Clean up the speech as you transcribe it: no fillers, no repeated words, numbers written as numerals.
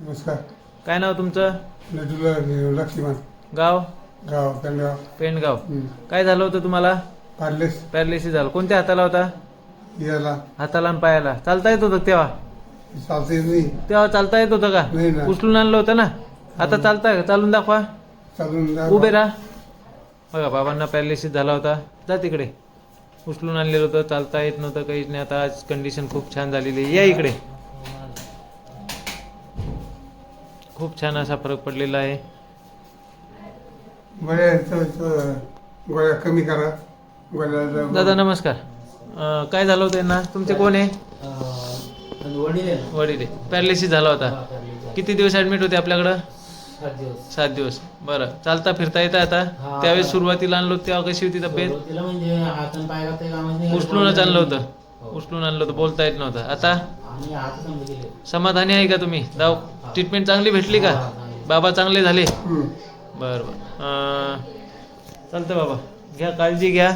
नमस्कार. काय नाव तुमचं? लक्ष्मण. गाव? गाव पेंडगाव. पेंडगाव. काय झालं होतं तुम्हाला? पॅरालिसिस झालं. कोणत्या हाताला होता? याला हाताला आणि पायाला. चालता येत होतं तेव्हा? चालते नाही. तेव्हा चालता येत होतं नाही का? ना. उचलून आणलं होतं ना. आता चालताय का? चालून दाखवा. चालून उभे राहा. बघा बाबांना पॅरालिसिस झाला होता. जा तिकडे. उचलून आणलेलं होतं, चालता येत नव्हतं, काहीच नाही. आता आज कंडिशन खूप छान झालेली आहे. या इकडे. खूप छान असा फरक पडलेला आहे. गोळ्या कमी करा. दादा नमस्कार. काय झालं होतं यांना? तुमचे कोण आहे? वडील. पॅरालिसिस झाला होता. किती दिवस ऍडमिट होते आपल्याकडं? 7 दिवस. बरं. चालता फिरता येतं आता? त्यावेळेस सुरुवातीला आणलं होतं तेव्हा कशी होती तब्येत? उचलूनच आणलं होतं. उचलून आणलं होतं, बोलता येत नव्हतं. आता समाधानी आहे का तुम्ही? ट्रीटमेंट चांगली भेटली का? बाबा चांगले झाले? बरं. चालतं बाबा, घ्या काळजी घ्या.